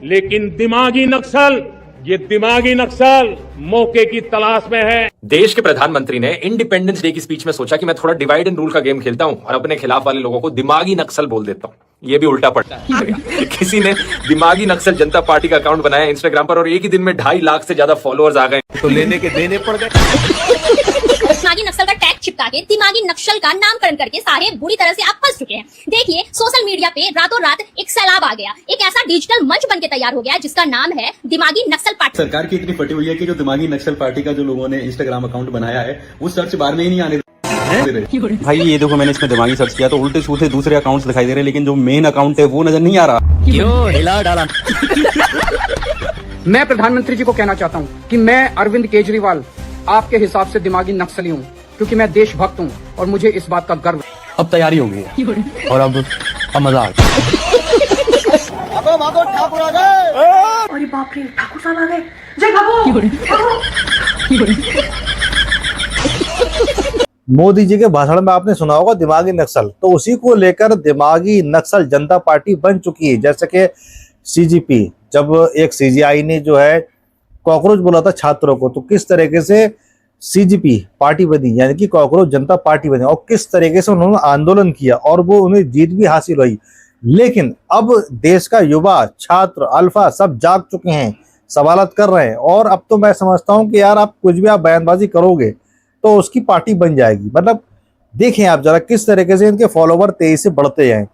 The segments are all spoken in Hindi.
लेकिन ये दिमागी नक्सल मौके की तलाश में है। देश के प्रधानमंत्री ने इंडिपेंडेंस डे की स्पीच में सोचा कि मैं थोड़ा डिवाइड एंड रूल का गेम खेलता हूं और अपने खिलाफ वाले लोगों को दिमागी नक्सल बोल देता हूं। ये भी उल्टा पड़ता है। किसी ने दिमागी नक्सल जनता पार्टी का अकाउंट बनाया इंस्टाग्राम पर और एक ही दिन में 2.5 लाख से ज्यादा फॉलोअर्स आ गए, तो लेने के देने पड़ गए। दिमागी नक्सल का टैग चिपका के दिमागी नक्सल का नामकरण करके सारे बुरी तरह से आप फंस चुके हैं। देखिए, सोशल मीडिया पे रातों रात एक सैलाब आ गया, एक ऐसा डिजिटल मंच बन के तैयार हो गया जिसका नाम है दिमागी नक्सल पार्टी। सरकार की इतनी फटी हुई है कि जो दिमागी नक्सल पार्टी का जो लोगों ने इंस्टाग्राम अकाउंट बनाया है वो सर्च बार में ही नहीं आने दे। भाई ये देखो, मैंने इसमें दिमागी सर्च किया तो उल्टे सूटे दूसरे अकाउंट्स दिखाई दे रहे हैं, लेकिन जो मेन अकाउंट है वो नजर नहीं आ रहा। क्यों हिला डाला? मैं प्रधानमंत्री जी को कहना चाहता हूँ कि मैं अरविंद केजरीवाल आपके हिसाब से दिमागी नक्सली हूँ, क्योंकि मैं देशभक्त हूँ और मुझे इस बात का गर्व है। अब तैयारी हो गई है और अब मजा आ गया। अरे बाप रे, ठाकुर साहब आ गए। जय मोदी जी के भाषण में आपने सुना होगा दिमागी नक्सल, तो उसी को लेकर दिमागी नक्सल जनता पार्टी बन चुकी है। जैसे कि सीजीपी, जब एक सीजीआई ने जो है कॉकरोच बोला था छात्रों को, तो किस तरीके से सीजीपी पार्टी बनी, यानी कि कॉकरोच जनता पार्टी बनी, और किस तरीके से उन्होंने आंदोलन किया और वो उन्हें जीत भी हासिल हुई। लेकिन अब देश का युवा, छात्र, अल्फा सब जाग चुके हैं, सवालत कर रहे हैं, और अब तो मैं समझता हूं कि यार आप कुछ भी आप बयानबाजी करोगे तो उसकी पार्टी बन जाएगी। मतलब देखें आप जरा किस तरीके से इनके फॉलोवर तेजी से बढ़ते हैं।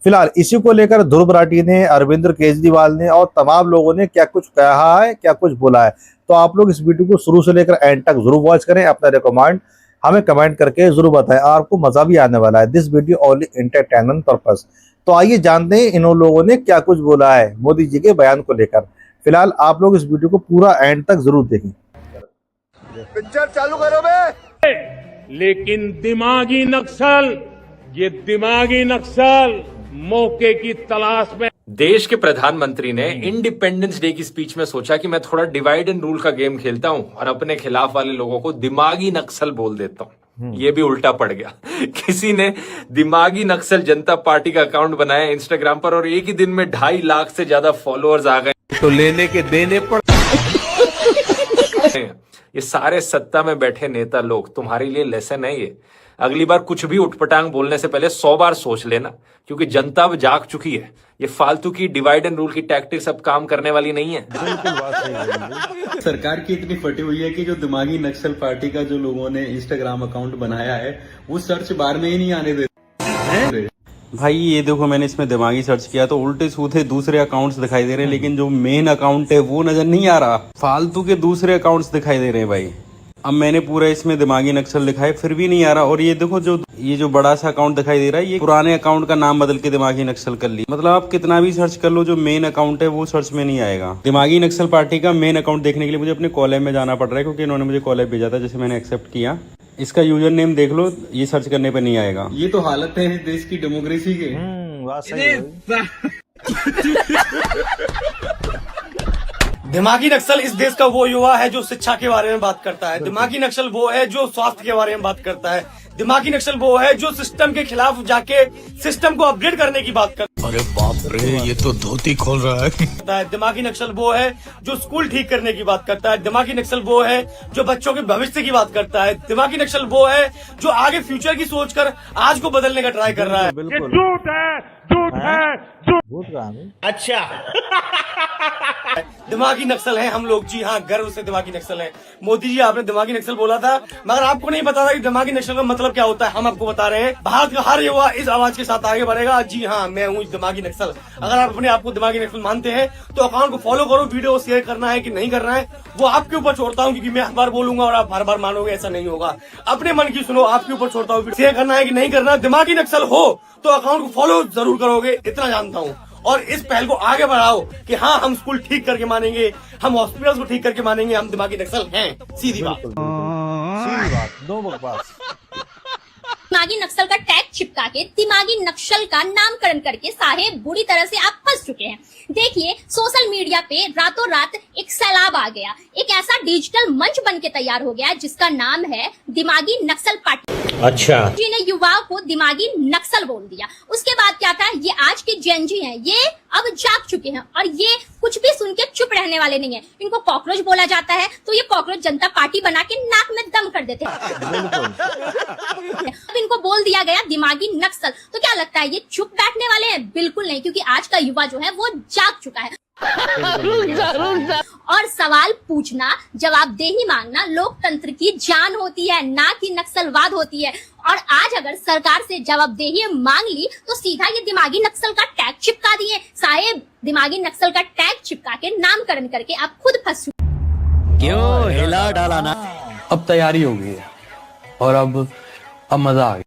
फिलहाल इसी को लेकर ध्रुव राठी ने, अरविंद केजरीवाल ने और तमाम लोगों ने क्या कुछ कहा है, क्या कुछ बोला है, तो आप लोग इस वीडियो को शुरू से लेकर एंड तक जरूर वॉच करें। अपना रिकमेंड हमें कमेंट करके जरूर बताएं, आपको मजा भी आने वाला है। This video only entertainment purpose. तो आइए जानते हैं इन लोगों ने क्या कुछ बोला है मोदी जी के बयान को लेकर। फिलहाल आप लोग इस वीडियो को पूरा एंड तक जरूर देखें। पिक्चर चालू करो बे। लेकिन ये दिमागी नक्सल मौके की तलाश में। देश के प्रधानमंत्री ने इंडिपेंडेंस डे की स्पीच में सोचा कि मैं थोड़ा डिवाइड एंड रूल का गेम खेलता हूं और अपने खिलाफ वाले लोगों को दिमागी नक्सल बोल देता हूं। ये भी उल्टा पड़ गया। किसी ने दिमागी नक्सल जनता पार्टी का अकाउंट बनाया इंस्टाग्राम पर और एक ही दिन में 2.5 लाख से ज्यादा फॉलोअर्स आ गए, तो लेने के देने पड़। ये सारे सत्ता में बैठे नेता लोग, तुम्हारे लिए लेसन है ये। अगली बार कुछ भी उठपटांग बोलने से पहले 100 बार सोच लेना, क्योंकि जनता अब जाग चुकी है। ये फालतू की डिवाइड एंड रूल की टैक्टिक्स अब काम करने वाली नहीं है। सरकार की इतनी फटी हुई है कि जो दिमागी नक्सल पार्टी का जो लोगों ने इंस्टाग्राम अकाउंट बनाया है वो सर्च बार में ही नहीं आने दे। भाई ये देखो, मैंने इसमें दिमागी सर्च किया तो उल्टे सूटे दूसरे अकाउंट्स दिखाई दे रहे हैं, लेकिन जो मेन अकाउंट है वो नजर नहीं आ रहा। फालतू के दूसरे अकाउंट्स दिखाई दे रहे हैं भाई। अब मैंने पूरा इसमें दिमागी नक्सल लिखा है, फिर भी नहीं आ रहा। और ये देखो, ये जो बड़ा सा अकाउंट दिखाई दे रहा है, ये पुराने अकाउंट का नाम बदल के दिमागी नक्सल कर ली। मतलब आप कितना भी सर्च कर लो, जो मेन अकाउंट है वो सर्च में नहीं आएगा। दिमागी नक्सल पार्टी का मेन अकाउंट देखने के लिए मुझे अपने कॉलेज में जाना पड़ रहा है, क्योंकि इन्होंने मुझे कॉलेज भेजा था, जैसे मैंने एक्सेप्ट किया। इसका यूजर नेम देख लो, ये सर्च करने पर नहीं आएगा। ये तो हालत है देश की डेमोक्रेसी के। दिमागी नक्सल इस देश का वो युवा है जो शिक्षा के बारे में बात करता है। दिमागी नक्सल वो है जो स्वास्थ्य के बारे में बात करता है। दिमागी नक्सल वो है जो सिस्टम के खिलाफ जाके सिस्टम को अपग्रेड करने की बात करता है। अरे बाप रे, ये तो धोती खोल रहा है। दिमागी नक्सल वो है जो स्कूल ठीक करने की बात करता है। दिमागी नक्सल वो है जो बच्चों के भविष्य की बात करता है। दिमागी नक्सल वो है जो आगे फ्यूचर की सोच कर आज को बदलने का ट्राई कर रहा है। झूठ है, झूठ है। अच्छा। दिमागी नक्सल है हम लोग, जी हाँ, गर्व से दिमागी नक्सल है। मोदी जी, आपने दिमागी नक्सल बोला था, मगर आपको नहीं पता था कि दिमागी नक्सल का मतलब क्या होता है। हम आपको बता रहे हैं, भारत का हर युवा इस आवाज के साथ आगे बढ़ेगा। जी हाँ, मैं हूँ दिमागी नक्सल। अगर आप अपने आप को दिमागी नक्सल मानते हैं तो अकाउंट को फॉलो करो। वीडियो शेयर करना है कि नहीं करना है वो आपके ऊपर छोड़ता हूँ, क्योंकि मैं हर बार बोलूंगा और आप हर बार मानोगे, ऐसा नहीं होगा। अपने मन की सुनो, आपके ऊपर छोड़ता हूँ। शेयर करना है कि नहीं करना। दिमागी नक्सल हो तो अकाउंट को फॉलो जरूर करोगे, इतना जानता हूँ। और इस पहल को आगे बढ़ाओ कि हाँ, हम स्कूल ठीक करके मानेंगे, हम हॉस्पिटल्स को ठीक करके मानेंगे, हम दिमागी नक्सल हैं। सीधी बात, नो बकवास। दिमागी नक्सल का टैग चिपका के दिमागी नक्सल का नामकरण करके सारे बुरी तरह से आप फंस चुके हैं। देखिए, सोशल मीडिया पे रातों रात एक सैलाब आ गया। एक ऐसा डिजिटल मंच बन के तैयार हो गया जिसका नाम है दिमागी नक्सल पार्टी। अच्छा, जी ने युवाओं को दिमागी नक्सल बोल दिया। उसके बाद क्या था, ये आज के जेनजी हैं, ये अब जाग चुके हैं और ये कुछ भी सुन के चुप रहने वाले नहीं है। इनको कॉकरोच बोला जाता है तो ये कॉकरोच जनता पार्टी बना के नाक में दम कर देते हैं। अब इनको बोल दिया गया दिमागी नक्सल, तो क्या लगता है ये चुप बैठने वाले हैं? बिल्कुल नहीं, क्योंकि आज का युवा जो है वो जाग चुका है। और सवाल पूछना, जवाबदेही मांगना लोकतंत्र की जान होती है, ना कि नक्सलवाद होती है। और आज अगर सरकार से जवाबदेही मांग ली तो सीधा ये दिमागी नक्सल का टैग चिपका दिए। साहेब, दिमागी नक्सल का टैग चिपका के नामकरण करके आप खुद फंस चुके। क्यों हिला डाला ना? अब तैयारी हो गई है और अब मजा आ गया।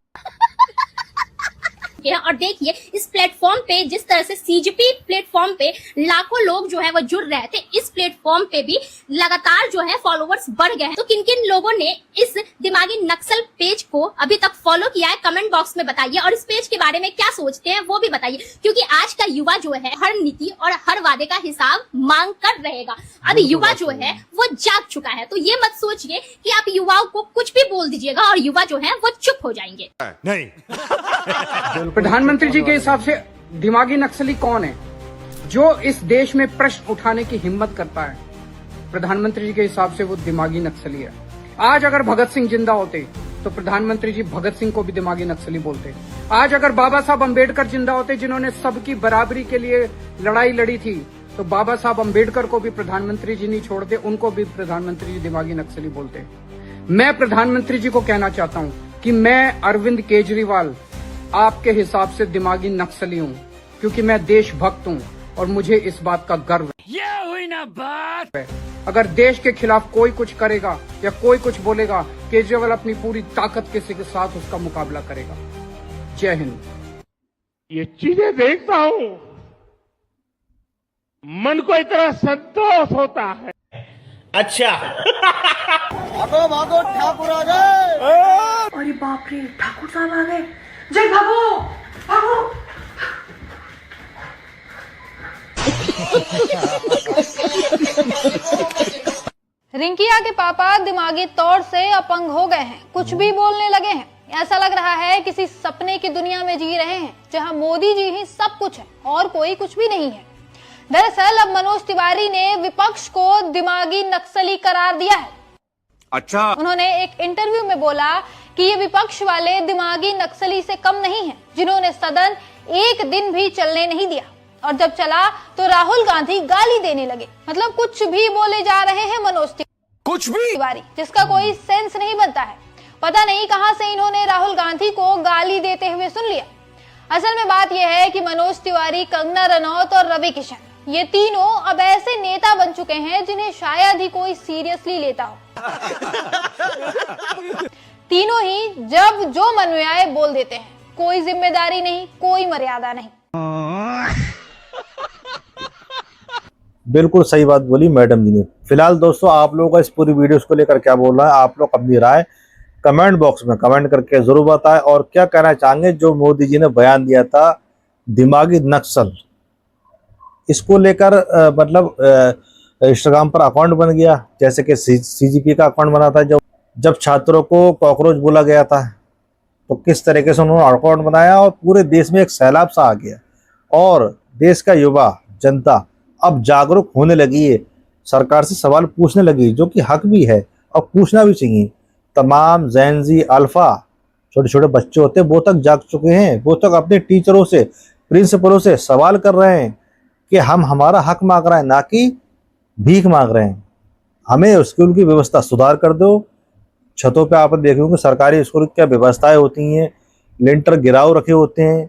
और देखिए इस प्लेटफॉर्म पे जिस तरह से सीजीपी प्लेटफॉर्म पे लाखों लोग जो है वो जुड़ रहे थे, इस प्लेटफॉर्म पे भी लगातार जो है फॉलोवर्स बढ़ गए हैं। तो किन किन लोगों ने इस दिमागी नक्सल पेज को अभी तक फॉलो किया है, कमेंट बॉक्स में बताइए। और इस पेज के बारे में क्या सोचते हैं वो भी बताइए, क्योंकि आज का युवा जो है हर नीति और हर वादे का हिसाब मांग कर रहेगा। अब युवा जो है वो जाग चुका है, तो ये मत सोचिए कि आप युवाओं को कुछ भी बोल दीजिएगा और युवा जो है वो चुप हो जाएंगे। नहीं। प्रधानमंत्री जी के हिसाब से दिमागी नक्सली कौन है जो इस देश में प्रश्न उठाने की हिम्मत करता है? प्रधानमंत्री जी के हिसाब से वो दिमागी नक्सली है। आज अगर भगत सिंह जिंदा होते तो प्रधानमंत्री जी भगत सिंह को भी दिमागी नक्सली बोलते। आज अगर बाबा साहब अम्बेडकर जिंदा होते, जिन्होंने सबकी बराबरी के लिए लड़ाई लड़ी थी, तो बाबा साहब अम्बेडकर को भी प्रधानमंत्री जी नहीं छोड़ते, उनको भी प्रधानमंत्री जी दिमागी नक्सली बोलते। मैं प्रधानमंत्री जी को कहना चाहता हूँ कि मैं अरविंद केजरीवाल आपके हिसाब से दिमागी नक्सली हूँ, क्योंकि मैं देशभक्त हूँ और मुझे इस बात का गर्व है। ये हुई ना बात। अगर देश के खिलाफ कोई कुछ करेगा या कोई कुछ बोलेगा, केजरीवाल अपनी पूरी ताकत के साथ उसका मुकाबला करेगा। जय हिंद। ये चीजें देखता हूँ, मन को इतना संतोष होता है। अच्छा। भागो भागो ठाकुर आ गए। अरे बाप रे, ठाकुर साहब आ गए। जय भागो भागो। रिंकिया के पापा दिमागी तौर से अपंग हो गए हैं, कुछ भी बोलने लगे हैं। ऐसा लग रहा है किसी सपने की दुनिया में जी रहे हैं जहां मोदी जी ही सब कुछ है और कोई कुछ भी नहीं है। दरअसल अब मनोज तिवारी ने विपक्ष को दिमागी नक्सली करार दिया है। अच्छा। उन्होंने एक इंटरव्यू में बोला कि ये विपक्ष वाले दिमागी नक्सली से कम नहीं हैं, जिन्होंने सदन एक दिन भी चलने नहीं दिया और जब चला तो राहुल गांधी गाली देने लगे। मतलब कुछ भी बोले जा रहे हैं मनोज तिवारी, जिसका कोई सेंस नहीं बनता है। पता नहीं कहां से इन्होंने राहुल गांधी को गाली देते हुए सुन लिया। असल में बात यह है कि मनोज तिवारी, कंगना रनौत और रवि किशन, ये तीनों अब ऐसे नेता बन चुके हैं जिन्हें शायद ही कोई सीरियसली लेता हो। तीनों ही जब जो मन में आए बोल देते हैं, कोई जिम्मेदारी नहीं, कोई मर्यादा नहीं। बिल्कुल सही बात बोली मैडम जी ने। फिलहाल दोस्तों, आप लोगों का इस पूरी वीडियो को लेकर क्या बोल रहा है, आप लोग अपनी राय कमेंट बॉक्स में कमेंट करके जरूर बताएं। और क्या कहना चाहेंगे जो मोदी जी ने बयान दिया था दिमागी नक्सल, इसको लेकर मतलब इंस्टाग्राम पर अकाउंट बन गया, जैसे कि सीजीपी का अकाउंट बना था। जब छात्रों को कॉकरोच बोला गया था तो किस तरीके से उन्होंने अकाउंट बनाया और पूरे देश में एक सैलाब सा आ गया। और देश का युवा जनता अब जागरूक होने लगी है, सरकार से सवाल पूछने लगी, जो कि हक भी है और पूछना भी चाहिए। तमाम जेनजी अल्फा छोटे छोटे बच्चे होते हैं, वो तक जाग चुके हैं, वो तक अपने टीचरों से, प्रिंसिपलों से सवाल कर रहे हैं कि हम हमारा हक मांग रहे हैं, ना कि भीख मांग रहे हैं। हमें स्कूल की व्यवस्था सुधार कर दो। छतों पे आप देखे होंगे सरकारी स्कूल की क्या व्यवस्थाएं होती हैं, लिंटर गिराव रखे होते हैं,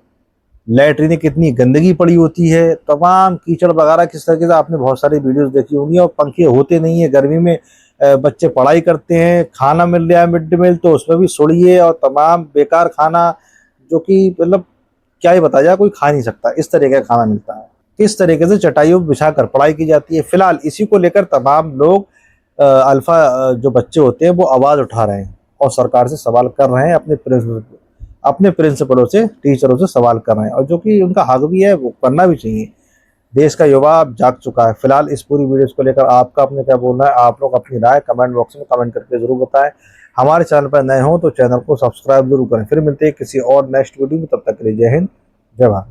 लैट्रिन कितनी गंदगी पड़ी होती है, तमाम कीचड़ वगैरह किस तरीके से आपने बहुत सारी वीडियोस देखी होंगी। और पंखे होते नहीं है, गर्मी में बच्चे पढ़ाई करते हैं, खाना मिल रहा है मिड डे मील तो उसमें भी सुड़िए और तमाम बेकार खाना, जो कि मतलब क्या ही बताया जाए, कोई खा नहीं सकता, इस तरीके का खाना मिलता है। किस तरीके से चटाइयों बिछाकर पढ़ाई की जाती है। फिलहाल इसी को लेकर तमाम लोग अल्फा जो बच्चे होते हैं वो आवाज़ उठा रहे हैं और सरकार से सवाल कर रहे हैं, अपने प्रिंसिपलों से, टीचरों से सवाल कर रहे हैं, और जो कि उनका हक भी है, वो करना भी चाहिए। देश का युवा अब जाग चुका है। फिलहाल इस पूरी वीडियो को लेकर आपका अपने क्या बोलना है, आप लोग अपनी राय कमेंट बॉक्स में कमेंट करके जरूर बताएं। हमारे चैनल पर नए हो तो चैनल को सब्सक्राइब जरूर करें। फिर मिलते हैं किसी और नेक्स्ट वीडियो में, तब तक के लिए जय हिंद, जय भारत।